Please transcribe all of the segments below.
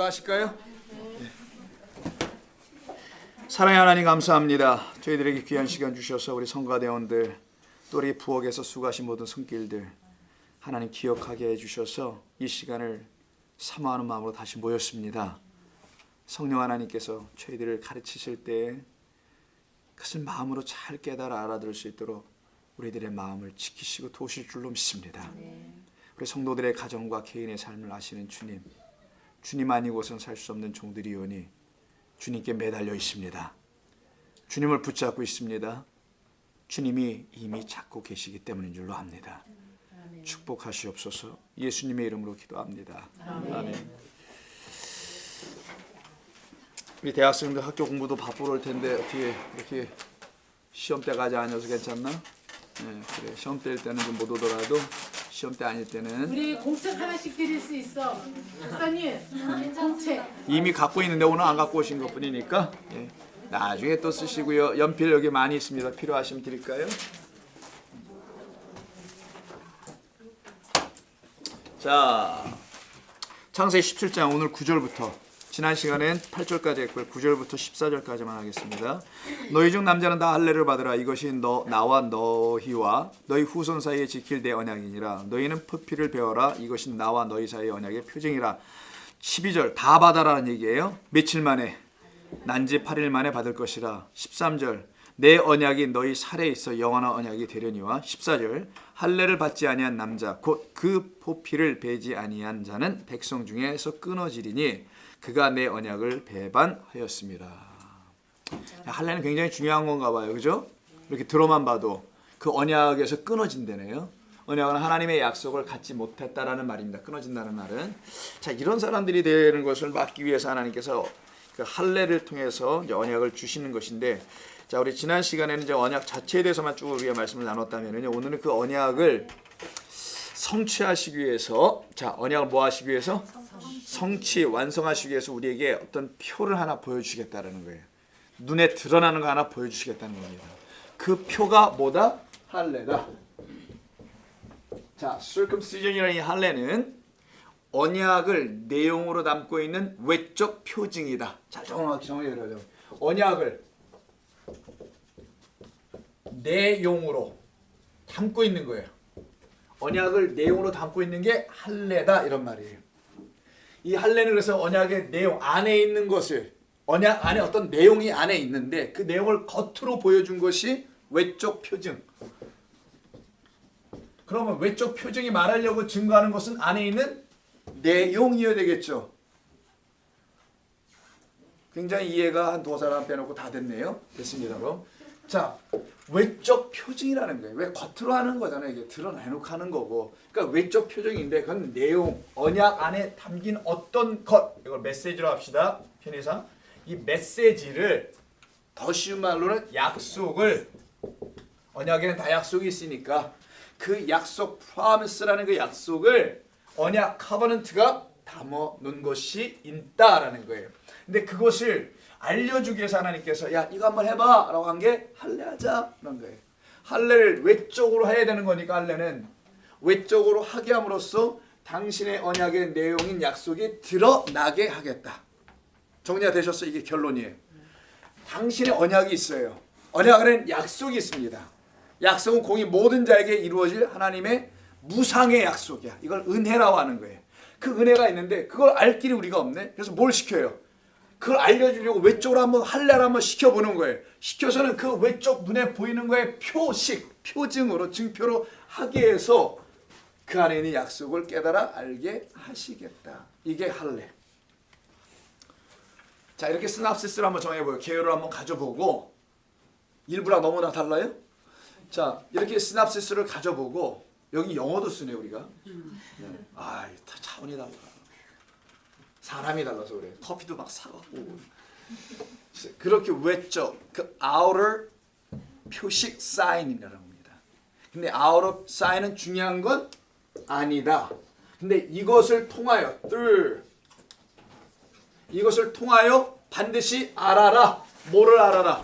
하실까요? 네. 사랑의 하나님 감사합니다. 저희들에게 귀한 시간 주셔서 우리 성가대원들 또 우리 부엌에서 수고하신 모든 손길들 하나님 기억하게 해주셔서 이 시간을 사모하는 마음으로 다시 모였습니다. 성령 하나님께서 저희들을 가르치실 때 그것을 마음으로 잘 깨달아 알아들을 수 있도록 우리들의 마음을 지키시고 도우실 줄로 믿습니다. 우리 성도들의 가정과 개인의 삶을 아시는 주님, 주님 아니고선 살 수 없는 종들이오니 주님께 매달려 있습니다. 주님을 붙잡고 있습니다. 주님이 이미 잡고 계시기 때문인 줄로 압니다. 축복하시옵소서. 예수님의 이름으로 기도합니다. 아멘. 우리 대학생들 학교 공부도 바쁘러 올 텐데 어떻게 이렇게 시험 때까지 아니어서 괜찮나? 네, 그래. 시험 때일 때는 좀 못 오더라도 시험 때 아닐 때는 우리 공책 하나씩 드릴 수 있어. 목사님, 공책. 이미 갖고 있는데 오늘 안 갖고 오신 것 뿐이니까 예. 나중에 또 쓰시고요. 연필 여기 많이 있습니다. 필요하시면 드릴까요? 자, 창세기 17장 오늘 9절부터 지난 시간엔 8절까지 했고요. 9절부터 14절까지만 하겠습니다. 너희 중 남자는 다 할례를 받으라. 이것이 나와 너희와 너희 후손 사이에 지킬 내 언약이니라. 너희는 표피를 배워라. 이것이 나와 너희 사이의 언약의 표징이라. 12절 다 받아라는 얘기예요. 며칠 만에 난지 8일 만에 받을 것이라. 13절 내 언약이 너희 살에 있어 영원한 언약이 되려니와. 14절 할례를 받지 아니한 남자 곧 그 포피를 베지 아니한 자는 백성 중에서 끊어지리니 그가 내 언약을 배반하였습니다. 할례는 굉장히 중요한 건가 봐요. 그죠? 이렇게 들어만 봐도 그 언약에서 끊어진다네요. 언약은 하나님의 약속을 갖지 못했다라는 말입니다. 끊어진다는 말은. 자, 이런 사람들이 되는 것을 막기 위해서 하나님께서 그 할례를 통해서 이제 언약을 주시는 것인데, 자, 우리 지난 시간에는 이제 언약 자체에 대해서만 쭉 우리가 말씀을 나눴다면요, 오늘은 그 언약을 성취하시기 위해서, 자, 언약을 뭐 하시기 위해서? 성취, 완성하시기 위해서 우리에게 어떤 표를 하나 보여주시겠다는 거예요. 눈에 드러나는 거 하나 보여주시겠다는 겁니다. 그 표가 뭐다? 할례다. 자, circumcision이라는 이 할례는 언약을 내용으로 담고 있는 외적 표징이다. 자, 정확히 정리해요. 언약을 내용으로 담고 있는 거예요. 언약을 내용으로 담고 있는 게 할례다 이런 말이에요. 이 할례는 그래서 언약의 내용 안에 있는 것을, 언약 안에 어떤 내용이 안에 있는데 그 내용을 겉으로 보여준 것이 외적 표징. 그러면 외적 표징이 말하려고 증거하는 것은 안에 있는 내용이어야 되겠죠. 굉장히 이해가 한 두 사람 빼놓고 다 됐네요. 됐습니다. 그럼 자, 외적 표징이라는 거예요. 왜 겉으로 하는 거잖아요. 이게 드러내놓고 하는 거고. 그러니까 외적 표징인데 그건 내용, 언약 안에 담긴 어떤 것, 이걸 메시지로 합시다. 편의상 이 메시지를 더 쉬운 말로는 약속을, 언약에는 다 약속이 있으니까 그 약속, 프로미스라는 그 약속을 언약 커버넌트가 담아 놓은 것이 있다라는 거예요. 근데 그것을 알려주기 위해서 하나님께서 야, 이거 한번 해봐 라고 한 게 할례하자 그런 거예요. 할례를 외적으로 해야 되는 거니까 할례는 외적으로 하게 함으로써 당신의 언약의 내용인 약속이 드러나게 하겠다. 정리가 되셨어요? 이게 결론이에요. 당신의 언약이 있어요. 언약에는 약속이 있습니다. 약속은 공의 모든 자에게 이루어질 하나님의 무상의 약속이야. 이걸 은혜라고 하는 거예요. 그 은혜가 있는데 그걸 알 길이 우리가 없네. 그래서 뭘 시켜요? 그걸 알려주려고 외적으로 한번 할례를 한번 시켜보는 거예요. 시켜서는 그 외적 눈에 보이는 거에 표식, 표징으로, 증표로 하게 해서 그 안에 있는 약속을 깨달아 알게 하시겠다. 이게 할례. 자, 이렇게 시놉시스를 한번 정해보요. 개요를 한번 가져보고, 일부랑 너무나 달라요? 자, 이렇게 시놉시스를 가져보고, 여기 영어도 쓰네 우리가. 네. 아, 다 차원이 달라. 사람이 달라서 그래. 커피도 막 사갖고. 그렇게 외적, 그 outer 표식 sign이라는 겁니다. 근데 outer sign은 중요한 건 아니다. 근데 이것을 통하여 이것을 통하여 반드시 알아라. 뭐를 알아라?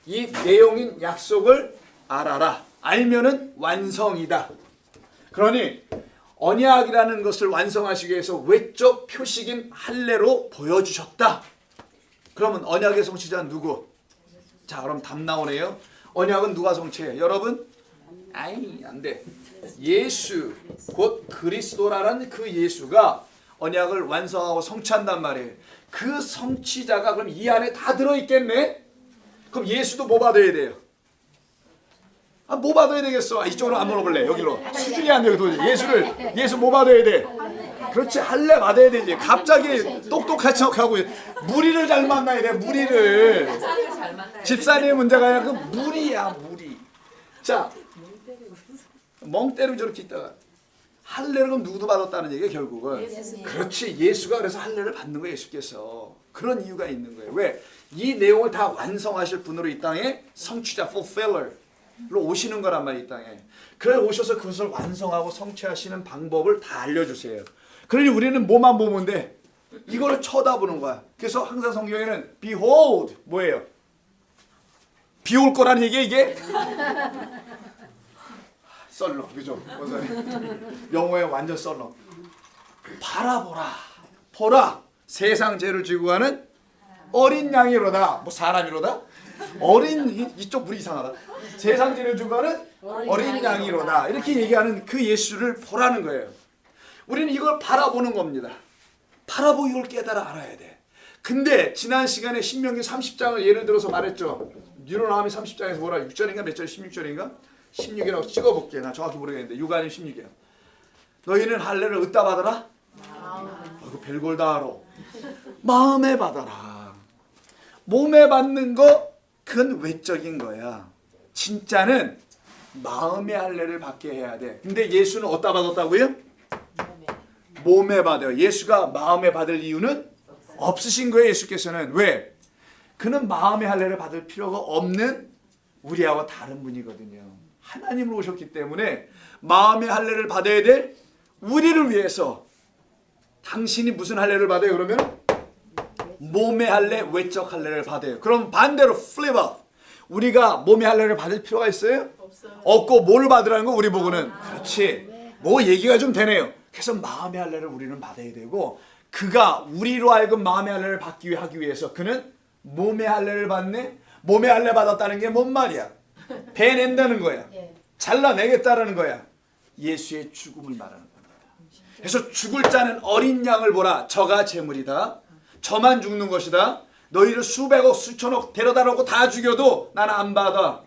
이 내용인 약속을 알아라. 알면은 완성이다. 그러니 언약이라는 것을 완성하시기 위해서 외적 표식인 할례로 보여주셨다. 그러면 언약의 성취자는 누구? 자, 그럼 답 나오네요. 언약은 누가 성취해? 여러분? 아이, 안 돼. 예수, 곧 그리스도라는 그 예수가 언약을 완성하고 성취한단 말이에요. 그 성취자가 그럼 이 안에 다 들어있겠네? 그럼 예수도 뭐 받아야 돼요? 뭐 받아야 되겠어? 이쪽으로 안 물어볼래. 여기로. 수준이 안 돼요. 예수 뭐 받아야 돼? 그렇지. 할례 받아야 되지. 갑자기 똑똑한 척하고 무리를 잘 만나야 돼. 무리를. 집사님의 문제가 아니라 그 무리야. 무리. 자, 멍 때리고 저렇게 있다가 할례를 그럼 누구도 받았다는 얘기예요. 결국은. 그렇지. 예수가 그래서 할례를 받는 거예요. 예수께서. 그런 이유가 있는 거예요. 왜? 이 내용을 다 완성하실 분으로 이 땅에 성취자, fulfiller로 오시는 거란 말이에요. 이 땅에. 그래 오셔서 그것을 완성하고 성취하시는 방법을 다 알려주세요. 그러니 우리는 뭐만 보면 돼? 이거를 쳐다보는 거야. 그래서 항상 성경에는 behold 뭐예요? 비 올 거라는 얘기야 이게? 썰렁 그죠? 영어에 완전 썰렁. 바라보라. 보라. 세상 죄를 지고 가는 어린 양이로다. 뭐 사람이로다? 어린 이쪽 물이 이상하다. 세상 죄를 지고 가는 어린 양이로다. 이렇게 얘기하는 그 예수를 보라는 거예요. 우리는 이걸 바라보는 겁니다. 바라보고 이걸 깨달아 알아야 돼. 근데 지난 시간에 신명기 30장을 예를 들어서 말했죠. 뉴로나미 30장에서 뭐라 6절인가 몇 절 16절인가? 16이라고 찍어볼게. 나 정확히 모르겠는데 6 아니면 16이야. 너희는 할례를 어디다 받아라? 그 별걸 다 알아. 마음에 받아라. 몸에 받는 거 그건 외적인 거야. 진짜는 마음의 할례를 받게 해야 돼. 근데 예수는 어디다 받았다고요? 몸에 받아요. 예수가 마음에 받을 이유는 없으신 거예요. 예수께서는. 왜? 그는 마음의 할례를 받을 필요가 없는 우리하고 다른 분이거든요. 하나님으로 오셨기 때문에 마음의 할례를 받아야 될 우리를 위해서 당신이 무슨 할례를 받아요? 그러면 몸의 할례, 외적 할례를 받아요. 그럼 반대로 flip up. 우리가 몸의 할례를 받을 필요가 있어요? 없고 뭘 받으라는 거 우리 보고는 그렇지. 뭐 얘기가 좀 되네요. 그래서 마음의 할례를 우리는 받아야 되고 그가 우리로 하여금 마음의 할례를 받기 하기 위해서 그는 몸의 할례를 받네. 몸의 할례 받았다는 게 뭔 말이야? 배낸다는 거야. 잘라내겠다라는 거야. 예수의 죽음을 말하는 겁니다. 그래서 죽을 자는 어린 양을 보라. 저가 제물이다. 저만 죽는 것이다. 너희를 수백억 수천억 데려다 놓고 다 죽여도 나는 안 받아.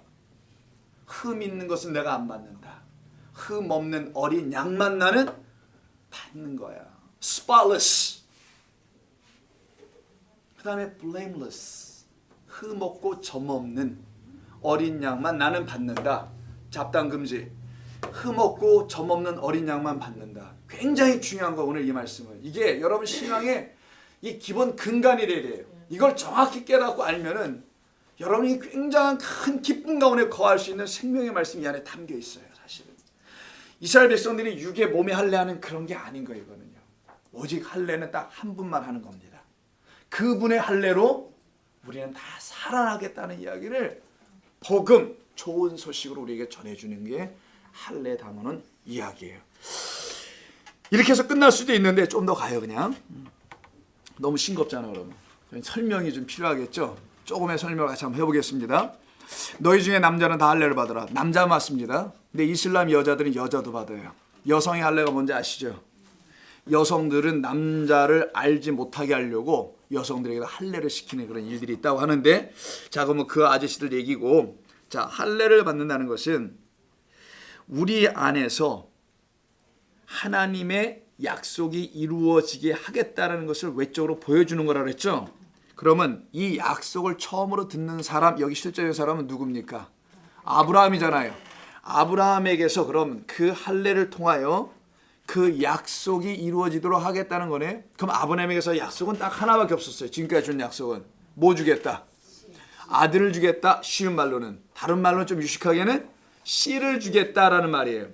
흠 있는 것은 내가 안 받는다. 흠 없는 어린 양만 나는 받는 거야. spotless. 그 다음에 blameless. 흠 없고 점 없는 어린 양만 나는 받는다. 잡담 금지. 흠 없고 점 없는 어린 양만 받는다. 굉장히 중요한 거 오늘 이 말씀은. 이게 여러분 신앙의 이 기본 근간이 돼야 돼요. 이걸 정확히 깨닫고 알면은 여러분이 굉장한 큰 기쁨 가운데 거할 수 있는 생명의 말씀이 이 안에 담겨 있어요. 사실은 이스라엘 백성들이 육의 몸에 할례하는 그런 게 아닌 거예요. 이거는요. 오직 할례는 딱 한 분만 하는 겁니다. 그분의 할례로 우리는 다 살아나겠다는 이야기를 복음, 좋은 소식으로 우리에게 전해주는 게 할례 담는 이야기예요. 이렇게 해서 끝날 수도 있는데 좀 더 가요. 그냥 너무 싱겁잖아. 그러면 설명이 좀 필요하겠죠. 조금의 설명을 같이 한번 해보겠습니다. 너희 중에 남자는 다 할례를 받으라. 남자 맞습니다. 근데 이슬람 여자들은 여자도 받아요. 여성의 할례가 뭔지 아시죠? 여성들은 남자를 알지 못하게 하려고 여성들에게 할례를 시키는 그런 일들이 있다고 하는데, 자 그러면 그 아저씨들 얘기고, 자 할례를 받는다는 것은 우리 안에서 하나님의 약속이 이루어지게 하겠다는 것을 외적으로 보여주는 거라 그랬죠. 그러면 이 약속을 처음으로 듣는 사람, 여기 실제의 사람은 누굽니까? 아브라함이잖아요. 아브라함에게서 그럼 그 할례를 통하여 그 약속이 이루어지도록 하겠다는 거네. 그럼 아브라함에게서 약속은 딱 하나밖에 없었어요. 지금까지 준 약속은 뭐 주겠다? 아들을 주겠다. 쉬운 말로는. 다른 말로는 좀 유식하게는 씨를 주겠다라는 말이에요.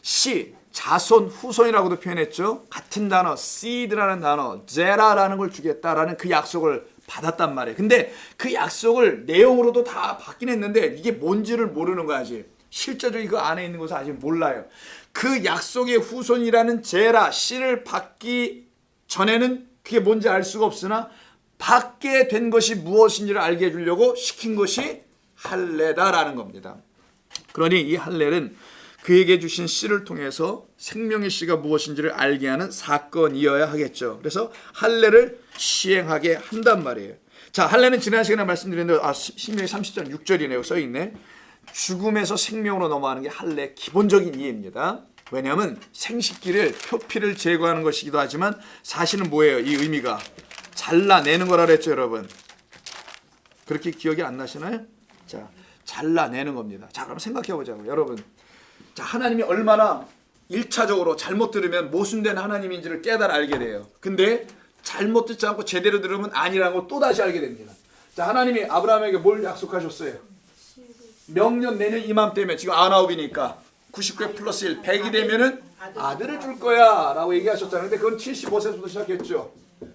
씨, 자손, 후손이라고도 표현했죠. 같은 단어, seed라는 단어, 제라라는 걸 주겠다라는 그 약속을 받았단 말이에요. 근데 그 약속을 내용으로도 다 받긴 했는데 이게 뭔지를 모르는 거야 아직. 실제적으로 그 안에 있는 것을 아직 몰라요. 그 약속의 후손이라는 제라 씨를 받기 전에는 그게 뭔지 알 수가 없으나 받게 된 것이 무엇인지를 알게 해주려고 시킨 것이 할례다라는 겁니다. 그러니 이 할례는 그에게 주신 씨를 통해서 생명의 씨가 무엇인지를 알게 하는 사건이어야 하겠죠. 그래서 할례를 시행하게 한단 말이에요. 자, 할례는 지난 시간에 말씀드렸는데 신명기 30장 6절이네요. 써있네. 죽음에서 생명으로 넘어가는 게 할례의 기본적인 이해입니다. 왜냐하면 생식기를 표피를 제거하는 것이기도 하지만 사실은 뭐예요? 이 의미가 잘라내는 거라 그랬죠, 여러분. 그렇게 기억이 안 나시나요? 자, 잘라내는 겁니다. 자, 그럼 생각해 보자고요, 여러분. 자, 하나님이 얼마나 1차적으로 잘못 들으면 모순된 하나님인지를 깨달아 알게 돼요. 근데 잘못 듣지 않고 제대로 들으면 아니라는 걸 또다시 알게 됩니다. 자, 하나님이 아브라함에게 뭘 약속하셨어요? 명년 내년 이맘때면 지금 99이니까 99에 플러스 1, 100이 되면은 아들을 줄 거야 라고 얘기하셨잖아요. 근데 그건 75세부터 시작했죠.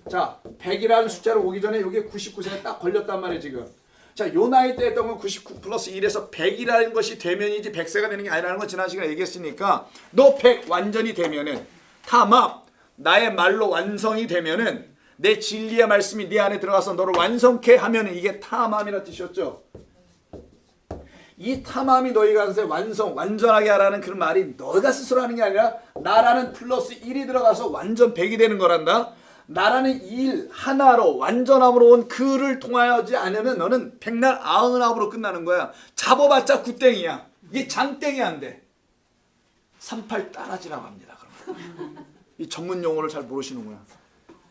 자, 100이라는 숫자로 오기 전에 이게 99세에 딱 걸렸단 말이에요, 지금. 자, 요 나이 때 했던 건 99 플러스 1에서 100이라는 것이 되면이지 100세가 되는 게 아니라는 건 지난 시간에 얘기했으니까 너 100 완전히 되면은 타막 나의 말로 완성이 되면은 내 진리의 말씀이 네 안에 들어가서 너를 완성케 하면은 이게 타맘이라 뜻이었죠. 이 타맘이 너희가 완성, 완전하게 하라는 그런 말이 너희가 스스로 하는 게 아니라 나라는 플러스 1이 들어가서 완전 100이 되는 거란다. 나라는 일 하나로 완전함으로 온 그를 통하지 않으면 너는 백날 아흔아홉으로 끝나는 거야. 잡아봤자 굿땡이야. 이게 장땡이 안 돼. 38 따라지라고 합니다. 그럼. 이 전문 용어를 잘 모르시는구나.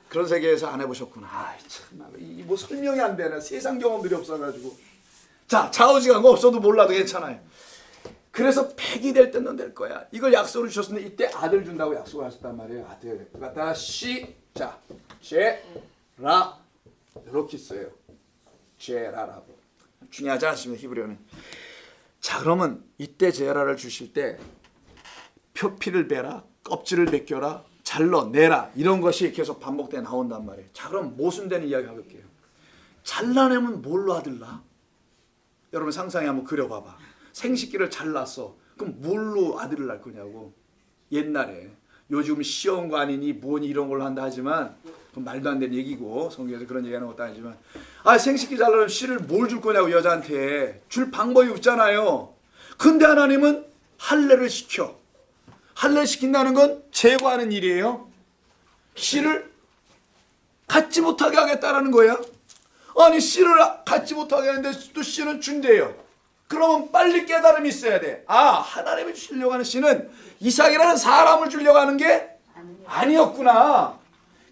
그런 세계에서 안 해보셨구나. 아이 참, 뭐 설명이 안 되나. 세상 경험들이 없어가지고. 자, 좌우지간 거 없어도 몰라도 괜찮아요. 그래서 100이 될 때는 될 거야. 이걸 약속을 주셨는데 이때 아들 준다고 약속을 하셨단 말이에요. 아들. 갖다 자, 제라 이렇게 써요. 제라라고. 중요하지 않습니다. 히브리어는. 자, 그러면 이때 제라를 주실 때 표피를 베라, 껍질을 벗겨라, 잘라내라 이런 것이 계속 반복돼 나온단 말이에요. 자, 그럼 모순되는 이야기 해볼게요. 잘라내면 뭘로 아들라? 여러분 상상해 한번 그려봐봐. 생식기를 잘랐어. 그럼 뭘로 아들을 낳을 거냐고. 옛날에. 요즘 시험관이니 뭐니 이런 걸로 한다 하지만 그건 말도 안 되는 얘기고 성경에서 그런 얘기하는 것도 아니지만 생식기 잘라면 씨를 뭘 줄 거냐고. 여자한테 줄 방법이 없잖아요. 근데 하나님은 할례를 시켜. 할례 시킨다는 건 제거하는 일이에요. 씨를 갖지 못하게 하겠다라는 거야. 아니 씨를 갖지 못하게 하는데 또 씨는 준대요. 그러면 빨리 깨달음이 있어야 돼. 하나님이 주려고 하는 씨는 이삭이라는 사람을 주려고 하는 게 아니었구나.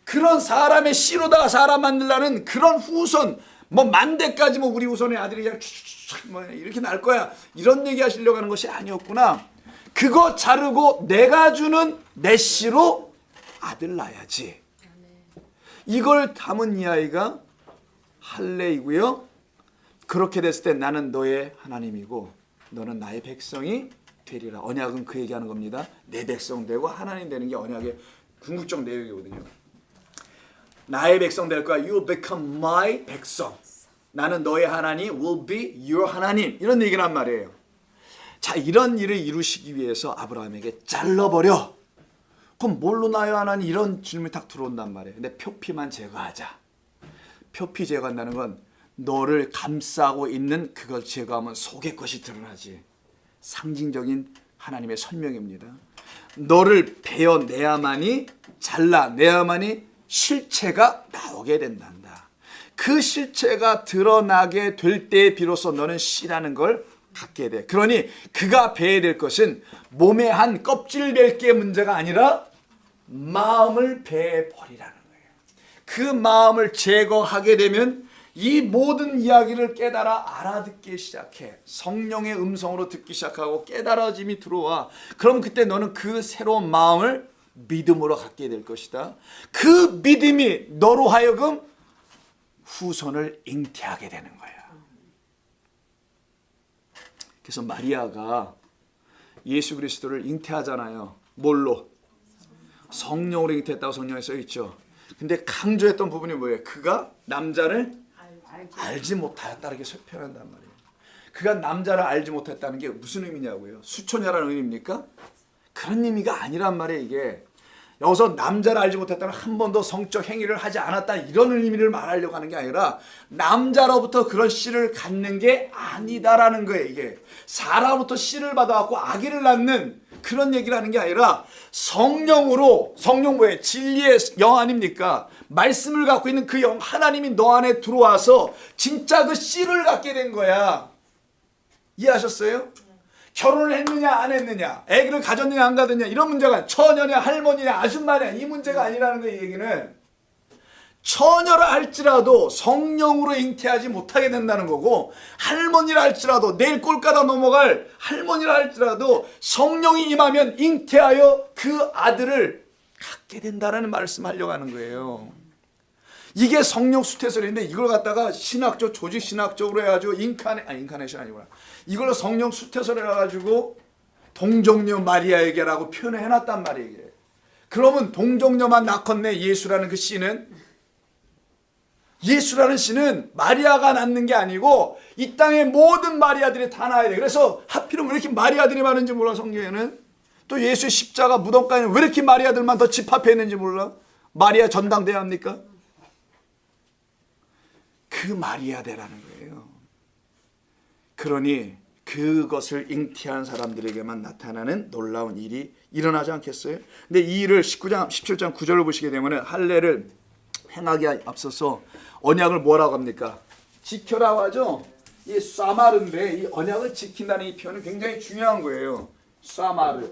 그런 사람의 씨로다가 사람 만들라는 그런 후손, 뭐 만대까지 뭐 우리 후손의 아들이 그냥 뭐 이렇게 날 거야. 이런 얘기 하시려고 하는 것이 아니었구나. 그거 자르고 내가 주는 내 씨로 아들 낳아야지. 이걸 담은 이 아이가 할례이고요. 그렇게 됐을 때 나는 너의 하나님이고 너는 나의 백성이 되리라. 언약은 그 얘기하는 겁니다. 내 백성 되고 하나님 되는 게 언약의 궁극적 내용이거든요. 나의 백성 될 거야. You will become my 백성. 나는 너의 하나님 will be your 하나님. 이런 얘기란 말이에요. 자, 이런 일을 이루시기 위해서 아브라함에게 잘라버려. 그럼 뭘로 나요 하나님? 이런 질문이 딱 들어온단 말이에요. 근데 표피만 제거하자. 표피 제거한다는 건 너를 감싸고 있는 그걸 제거하면 속의 것이 드러나지. 상징적인 하나님의 설명입니다. 너를 베어내야만이 잘라내야만이 실체가 나오게 된단다. 그 실체가 드러나게 될 때 비로소 너는 씨라는 걸 갖게 돼. 그러니 그가 베야 될 것은 몸의 한 껍질 벨기의 문제가 아니라 마음을 베버리라는 거예요. 그 마음을 제거하게 되면 이 모든 이야기를 깨달아 알아듣기 시작해. 성령의 음성으로 듣기 시작하고 깨달아짐이 들어와. 그럼 그때 너는 그 새로운 마음을 믿음으로 갖게 될 것이다. 그 믿음이 너로 하여금 후손을 잉태하게 되는 거야. 그래서 마리아가 예수 그리스도를 잉태하잖아요. 뭘로? 성령으로 잉태했다고 성경에 써있죠. 근데 강조했던 부분이 뭐예요? 그가 남자를 알지 못하였다 이렇게 표현한단 말이에요. 그가 남자를 알지 못했다는 게 무슨 의미냐고요? 수초녀라는 의미입니까? 그런 의미가 아니란 말이에요. 이게 여기서 남자를 알지 못했다는 한 번도 성적 행위를 하지 않았다 이런 의미를 말하려고 하는 게 아니라 남자로부터 그런 씨를 갖는 게 아니다라는 거예요. 이게 사람부터 씨를 받아갖고 아기를 낳는 그런 얘기를 하는 게 아니라 성령으로, 성령 뭐예요? 진리의 영 아닙니까? 말씀을 갖고 있는 그 영 하나님이 너 안에 들어와서 진짜 그 씨를 갖게 된 거야. 이해하셨어요? 결혼을 했느냐 안 했느냐, 아기를 가졌느냐 안 가졌느냐 이런 문제가 처녀냐 할머니냐 아줌마냐 이 문제가 아니라는 거예요. 이 얘기는 처녀라 할지라도 성령으로 잉태하지 못하게 된다는 거고, 할머니라 할지라도 내일 꼴가다 넘어갈 할머니라 할지라도 성령이 임하면 잉태하여 그 아들을 갖게 된다는 말씀하려고 하는 거예요. 이게 성령 수태설인데 이걸 갖다가 신학적 조직 신학적으로 해가지고 인카네이션 아니구나, 이걸로 성령 수태설을 해가지고 동정녀 마리아에게라고 표현을 해놨단 말이에요. 그러면 동정녀만 낳겠네. 예수라는 그 씨는, 예수라는 씨는 마리아가 낳는 게 아니고 이 땅의 모든 마리아들이 다 낳아야 돼. 그래서 하필이면 왜 이렇게 마리아들이 많은지 몰라. 성경에는 또 예수의 십자가 무덤가에는 왜 이렇게 마리아들만 더 집합해 있는지 몰라. 마리아 전당대회 합니까? 그 마리아대라는 거예요. 그러니 그것을 잉태한 사람들에게만 나타나는 놀라운 일이 일어나지 않겠어요? 근데 이 일을 17장 9절을 보시게 되면 할례를 행하기에 앞서서 언약을 뭐라고 합니까? 지켜라고 하죠. 이 쏴마르인데 이 언약을 지킨다는 이 표현은 굉장히 중요한 거예요. 쏴마르,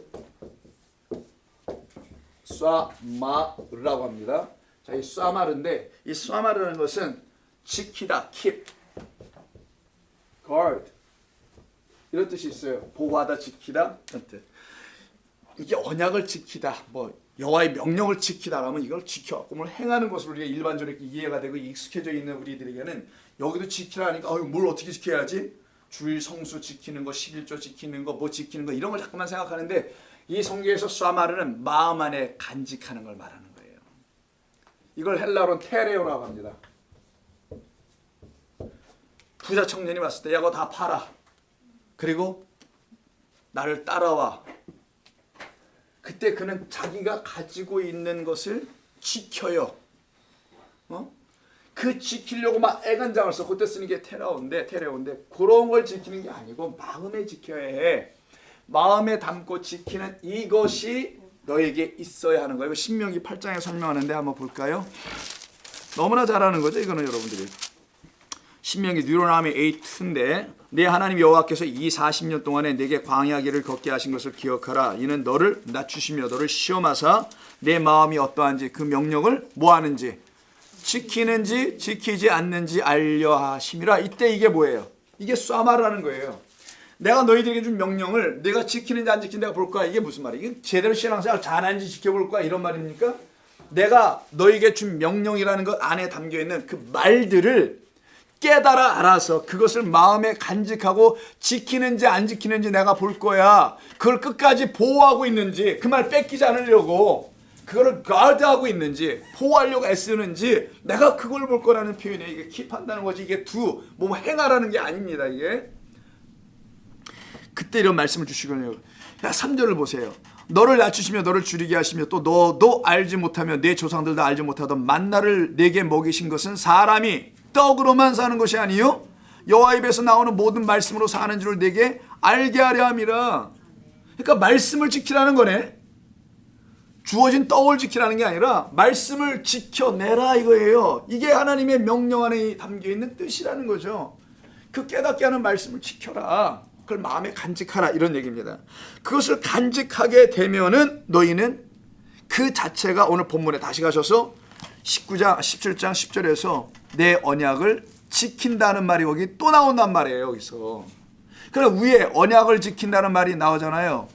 쏴마르라고 합니다. 자, 이 쏴마르인데 이 쏴마르라는 것은 지키다, keep, guard 이런 뜻이 있어요. 보호하다, 지키다 이런 뜻. 이게 언약을 지키다, 뭐 여호와의 명령을 지키다 하면 이걸 지켜갖고 뭘 행하는 것으로 우리가 일반적으로 이해가 되고 익숙해져 있는 우리들에게는 여기도 지키라니까 뭘 어떻게 지켜야지? 주일 성수 지키는 거, 11조 지키는 거, 뭐 지키는 거 이런 걸 자꾸만 생각하는데 이 성경에서 쏴마르는 마음 안에 간직하는 걸 말하는 거예요. 이걸 헬라어로는 테레오라고 합니다. 부자 청년이 왔을 때 야, 그거 다 팔아. 그리고 나를 따라와. 그때 그는 자기가 가지고 있는 것을 지켜요. 그 지키려고 막 애간장을 써. 그때 쓰는 게 테레오인데 그런 걸 지키는 게 아니고 마음에 지켜야 해. 마음에 담고 지키는 이것이 너에게 있어야 하는 거예요. 신명기 8장에 설명하는데 한번 볼까요? 너무나 잘하는 거죠. 이거는 여러분들이. 신명기 뉴로나미 8인데 내 하나님 여호와께서 이 40년 동안에 내게 광야 길을 걷게 하신 것을 기억하라. 이는 너를 낮추시며 너를 시험하사 내 마음이 어떠한지 그 명령을 뭐하는지 지키는지 지키지 않는지 알려 하심이라. 이때 이게 뭐예요? 이게 쏴마라는 거예요. 내가 너희들에게 준 명령을 내가 지키는지 안 지키는지 내가 볼 거야. 이게 무슨 말이에요? 이게 제대로 신앙생활 잘하는지 지켜볼 거야 이런 말입니까? 내가 너희에게 준 명령이라는 것 안에 담겨있는 그 말들을 깨달아 알아서 그것을 마음에 간직하고 지키는지 안 지키는지 내가 볼 거야. 그걸 끝까지 보호하고 있는지, 그 말 뺏기지 않으려고 그거를 가드하고 있는지, 보호하려고 애쓰는지 내가 그걸 볼 거라는 표현이에요. 이게 킵한다는 거지. 이게 뭐 행하라는 게 아닙니다. 이게 그때 이런 말씀을 주시거든요. 야, 3절을 보세요. 너를 낮추시며 너를 줄이게 하시며 또 너도 알지 못하며 내 조상들도 알지 못하던 만나를 내게 먹이신 것은 사람이 떡으로만 사는 것이 아니요 여호와 입에서 나오는 모든 말씀으로 사는 줄을 내게 알게 하려 함이라. 그러니까 말씀을 지키라는 거네. 주어진 떡을 지키라는 게 아니라 말씀을 지켜내라 이거예요. 이게 하나님의 명령 안에 담겨있는 뜻이라는 거죠. 그 깨닫게 하는 말씀을 지켜라. 그걸 마음에 간직하라 이런 얘기입니다. 그것을 간직하게 되면은 너희는 그 자체가 오늘 본문에 다시 가셔서 17장 10절에서 내 언약을 지킨다는 말이 여기 또 나온단 말이에요. 여기서. 그럼 위에 언약을 지킨다는 말이 나오잖아요.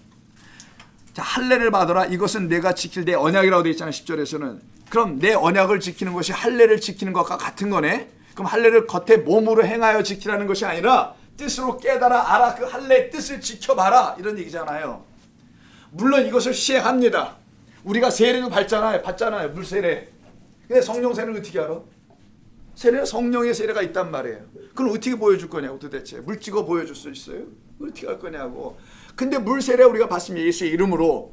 자, 할례를 받아라. 이것은 내가 지킬 내 언약이라고 되어 있잖아요. 10절에서는. 그럼 내 언약을 지키는 것이 할례를 지키는 것과 같은 거네. 그럼 할례를 겉에 몸으로 행하여 지키라는 것이 아니라 뜻으로 깨달아 알아. 그 할례의 뜻을 지켜봐라. 이런 얘기잖아요. 물론 이것을 시행합니다. 우리가 세례도 받잖아요. 물세례. 근데 성령 세례는 어떻게 알아? 세례는 성령의 세례가 있단 말이에요. 그럼 어떻게 보여줄 거냐고 도대체. 물 찍어 보여줄 수 있어요? 어떻게 할 거냐고. 근데 물 세례 우리가 받습니다. 예수의 이름으로.